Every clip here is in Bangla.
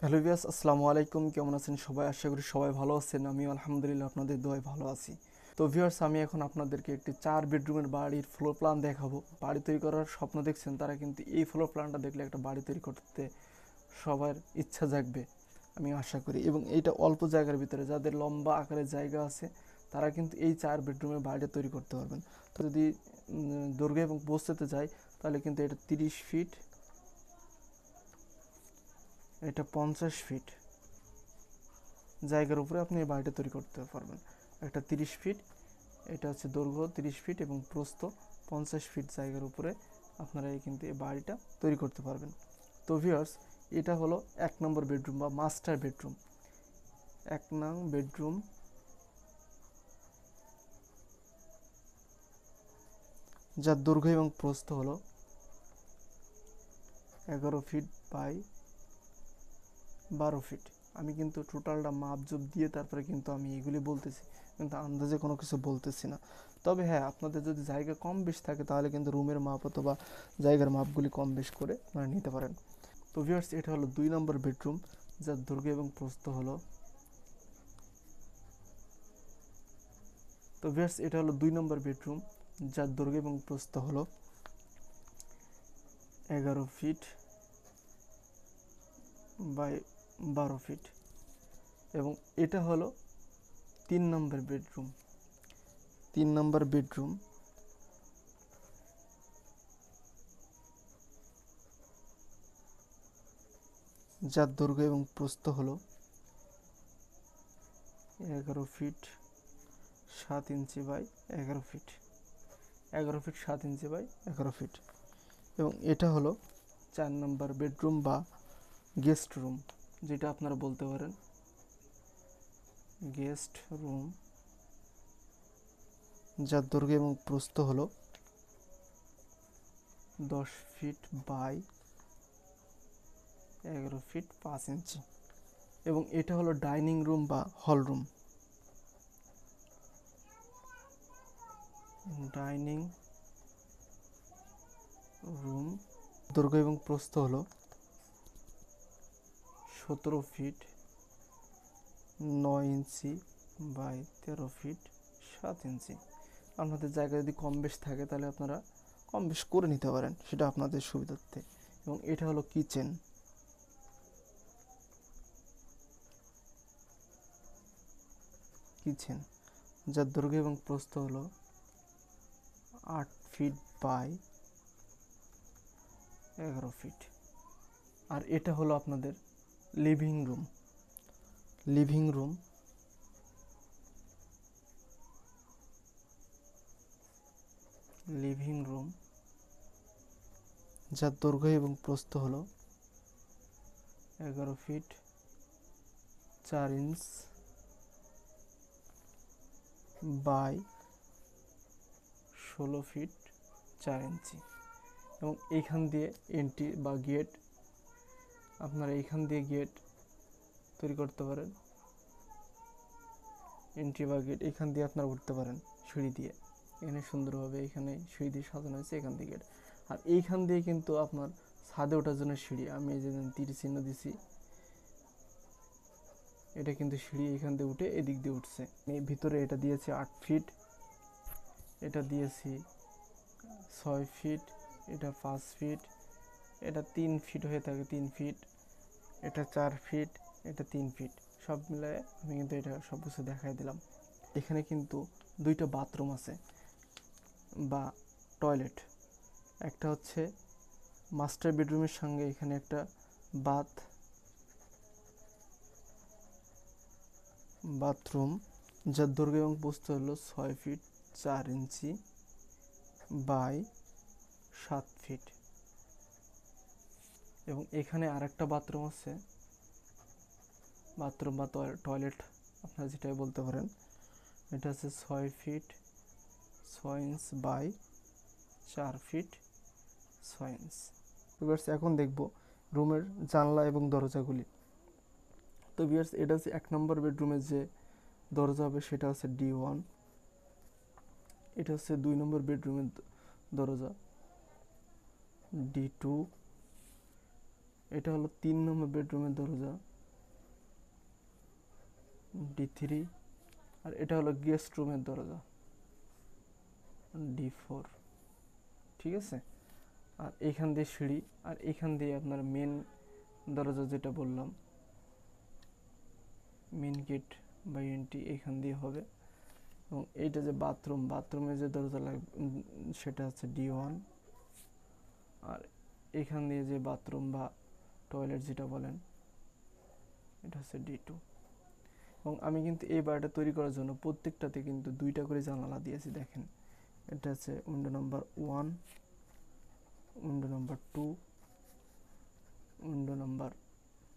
হ্যালো ভিউয়ার্স, আসসালামু আলাইকুম। কেমন আছেন সবাই? আশা করি সবাই ভালো আছেন। আমিও আলহামদুলিল্লাহ আপনাদের দোয়ায় ভালো আছি। তো ভিউয়ার্স, আমি এখন আপনাদেরকে একটি 4 বেডরুমের বাড়ির ফ্লোর প্ল্যান দেখাবো। বাড়ি তৈরি করার স্বপ্ন দেখছেন তারা কিন্তু এই ফ্লোর প্ল্যানটা দেখলে একটা বাড়ি তৈরি করতে সবার ইচ্ছা জাগবে আমি আশা করি। এবং এইটা অল্প জায়গার ভিতরে যাদের লম্বা আকারের জায়গা আছে তারা কিন্তু এই 4 বেডরুমের বাড়িটা তৈরি করতে পারবেন। তো যদি দৈর্ঘ্য এবং প্রস্থতে যাই তাহলে কিন্তু এটা 30 ফিট, এটা 50 ফিট জায়গার উপরে আপনি এই বাড়িটা তৈরি করতে পারবেন। একটা 30 ফিট, এটা হচ্ছে দৈর্ঘ্য 30 ফিট এবং প্রস্থ 50 ফিট জায়গার উপরে আপনারা কিন্তু এই বাড়িটা তৈরি করতে পারবেন। তো ভিউয়ার্স, এটা হলো 1 নম্বর বেডরুম বা মাস্টার বেডরুম। 1 নং বেডরুম, যার দৈর্ঘ্য এবং প্রস্থ হলো 11 ফিট বাই 12 ফিট। আমি কিন্তু টোটালটা মাপজোপ দিয়ে তারপরে কিন্তু আমি এগুলি বলতেছি, কিন্তু আন্দাজে কোনো কিছু বলতেছি না। তবে হ্যাঁ, আপনাদের যদি জায়গা কম বেশ থাকে তাহলে কিন্তু রুমের মাপ অথবা জায়গার মাপগুলি কম বেশ করে আপনারা নিতে পারেন। তো ভিউয়ার্স, এটা হলো 2 নম্বর বেডরুম, যার দৈর্ঘ্য এবং প্রস্থ হলো তো ভিউয়ার্স, এটা হলো 2 নম্বর বেডরুম, যার দৈর্ঘ্য এবং প্রস্থ হলো 11 ফিট বাই 12 ফিট। এবং এটা হলো 3 নম্বর বেডরুম। 3 নম্বর বেডরুম, যার দৈর্ঘ্য এবং প্রস্থ হলো 11 feet 7 inch by 11 feet. 11 feet 7 inch by 11 feet. এবং এটা হলো 4 নম্বর বেডরুম বা গেস্ট রুম, যেটা আপনারা বলতে পারেন গেস্ট রুম, যার দৈর্ঘ্য এবং প্রস্থ হলো 10 ফিট বাই 11 ফিট 5 ইঞ্চি। এবং এটা হলো ডাইনিং রুম বা হল রুম। ডাইনিং রুম, দৈর্ঘ্য এবং প্রস্থ হলো 17 ফিট 9 ইঞ্চি বাই 13 ফিট 7 ইঞ্চি। আপনাদের জায়গা যদি কম বেশ থাকে তাহলে আপনারা কম বেশ করে নিতে পারেন, সেটা আপনাদের সুবিধার্থে। এবং এটা হলো কিচেন। কিচেন, যার দৈর্ঘ্য এবং প্রস্থ হলো 8 ফিট বাই 11 ফিট। আর এটা হলো আপনাদের living room. Living room, living room, যার দৈর্ঘ্য এবং প্রস্থ হলো 11 ফিট 4 ইঞ্চ বাই 16 ফিট 4 ইঞ্চি। এবং এইখান দিয়ে এন্ট্রি বা গেট, আপনারা এইখান দিয়ে গেট তৈরি করতে পারেন। এন্ট্রি বা গেট এখান দিয়ে আপনারা উঠতে পারেন সিঁড়ি দিয়ে। এখানে সুন্দরভাবে এখানে সিঁড়ি দিয়ে সাজানো হয়েছে, এখান দিয়ে গেট। আর এইখান দিয়ে কিন্তু আপনার ছাদে ওঠার জন্য সিঁড়ি, আমি এই যে তীর চিহ্ন দিছি, এটা কিন্তু সিঁড়ি এখান দিয়ে উঠে এদিক দিয়ে উঠছে। এই ভিতরে এটা দিয়েছি 8 ফিট, এটা দিয়েছি 6 ফিট, এটা 5 ফিট, এটা 3 ফিট হয়ে থাকে 3 ফিট, এটা 4 ফিট, এটা 3 ফিট। সব মিলায়ে আমি কিন্তু এটা সব কিছু দেখাই দিলাম। এখানে কিন্তু 2টা বাথরুম আছে বা টয়লেট। একটা হচ্ছে মাস্টার বেডরুমের সঙ্গে এখানে একটা বাথরুম, যার দৈর্ঘ্য এবং প্রস্থ হলো 6 ফিট 4 ইঞ্চি বাই 7 ফিট। এবং এখানে আরেকটা বাথরুম আছে, বাথরুম বা টয়লেট আপনারা যেটাই বলতে পারেন। এটা হচ্ছে 6 feet 6 inch by 4 feet 6 inch. Viewers, এখন দেখব রুমের জানলা এবং দরজাগুলি। তো ভিউয়ার্স, এটা হচ্ছে 1 নম্বর বেডরুমের যে দরজা হবে সেটা হচ্ছে D1। এটা হচ্ছে 2 নম্বর বেডরুমের দরজা D2। এটা হলো 3 নম্বর বেডরুমের দরজা D3, আর এটা হলো গেস্ট রুমের দরজা D4, ঠিক আছে। আর এইখান দিয়ে সিঁড়ি, আর এইখান দিয়ে আপনার মেন দরজা যেটা বললাম, মেন গেট বা এন্ট্রি এইখান দিয়ে হবে। এবং এইটা যে বাথরুমের যে দরজা লাগবে সেটা হচ্ছে D1, আর এখান দিয়ে যে বাথরুম বা টয়লেট যেটা বলেন এটা হচ্ছে D2। এবং আমি কিন্তু এই বাড়িটা তৈরি করার জন্য প্রত্যেকটাতে কিন্তু 2টা করে জানালা দিয়েছি। দেখেন, এটা হচ্ছে window number 1, window number 2, window number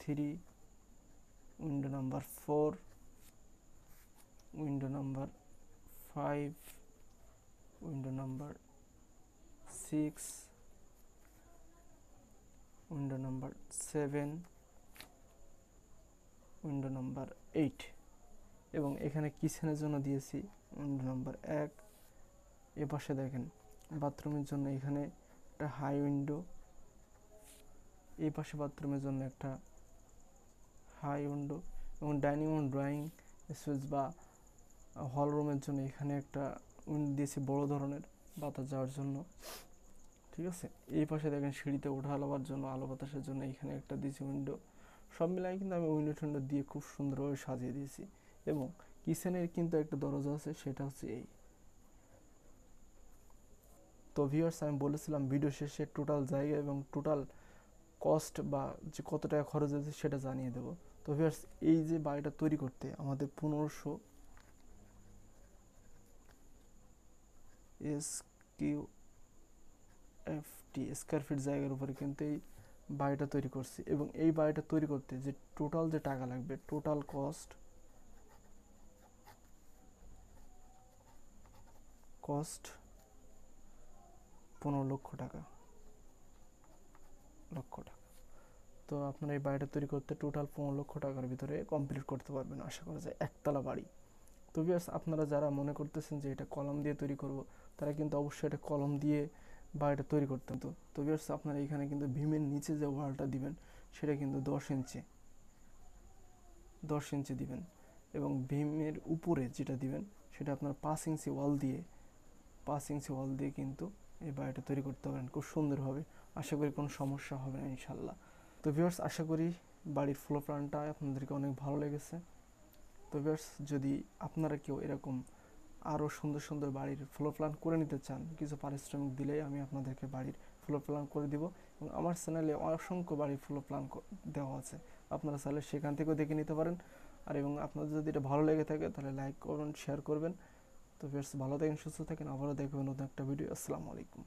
3, window number 4, window number 5, window number 6, window number 7, window number 8। এবং এখানে কিচেনের জন্য দিয়েছি উইন্ডো নাম্বার 1। এ পাশে দেখেন বাথরুমের জন্য এখানে একটা হাই উইন্ডো, এই পাশে বাথরুমের জন্য একটা হাই উইন্ডো, এবং ডাইনিং রুম ড্রয়িং স্পেস বা হল রুমের জন্য এখানে একটা উইন্ডো দিয়েছি বড় ধরনের বাতাস যাওয়ার জন্য, ঠিক আছে। এই পাশে দেখেন সিঁড়িতে ওঠা নামার জন্য আলো বাতাসের জন্য এখানে একটা দিয়েছি উইন্ডো। সব মিলাই কিন্তু আমি উইন্ডো টুইন্ডো দিয়ে খুব সুন্দরভাবে সাজিয়ে দিয়েছি। এবং কিচেনের কিন্তু একটা দরজা আছে, সেটা হচ্ছে এই। তো ভিউয়ার্স, আমি বলেছিলাম ভিডিও শেষে টোটাল জায়গা এবং টোটাল কস্ট বা যে কত টাকা খরচ হয়েছে সেটা জানিয়ে দেবো। তো ভিউয়ার্স, এই যে বাড়িটা তৈরি করতে আমাদের 1500 স্কোয়ার ফিট জায়গার উপরে কিন্তু এই বাড়িটা তৈরি করছি। এবং এই বাড়িটা তৈরি করতে যে টোটাল যে টাকা লাগবে, টোটাল কস্ট 15 লক্ষ টাকা। তো আপনার এই বাড়িটা তৈরি করতে টোটাল 15 লক্ষ টাকার ভিতরে কমপ্লিট করতে পারবেন আশা করা যায়, একতলা বাড়ি। তো ভিউয়ার্স, আপনারা যারা মনে করতেছেন যে এটা কলম দিয়ে তৈরি করব, তারা কিন্তু অবশ্যই এটা কলম দিয়ে বাড়িটা তৈরি করতেন। তো ভিউয়ার্স, আপনারা এখানে কিন্তু ভীমের নিচে যে ওয়ালটা দিবেন সেটা কিন্তু 10 ইঞ্চি দিবেন। এবং ভীমের উপরে যেটা দিবেন সেটা আপনার 5 ইঞ্চি ওয়াল দিয়ে কিন্তু এই বাড়িটা তৈরি করতে পারেন খুব সুন্দরভাবে। আশা করি কোনো সমস্যা হবে না ইনশাল্লাহ। তো ভিউয়ার্স, আশা করি বাড়ির ফ্লোর প্ল্যানটা আপনাদেরকে অনেক ভালো লেগেছে। তো ভিউয়ার্স, যদি আপনারা কেউ এরকম আরও সুন্দর সুন্দর বাড়ির ফ্লোর প্ল্যান করে নিতে চান, কিছু পারিশ্রমিক দিলেই আমি আপনাদেরকে বাড়ির ফ্লোর প্ল্যান করে দিব। এবং আমার চ্যানেলে অসংখ্য বাড়ির ফ্লোর প্ল্যান দেওয়া আছে, আপনারা চাইলে সেখান থেকেও দেখে নিতে পারেন। আর এবং আপনাদের যদি এটা ভালো লেগে থাকে তাহলে লাইক করবেন, শেয়ার করবেন। তো ভিউয়ার্স, ভালো থাকেন, সুস্থ থাকেন, আবারও দেখবেন নতুন একটা ভিডিও। আসসালামু আলাইকুম।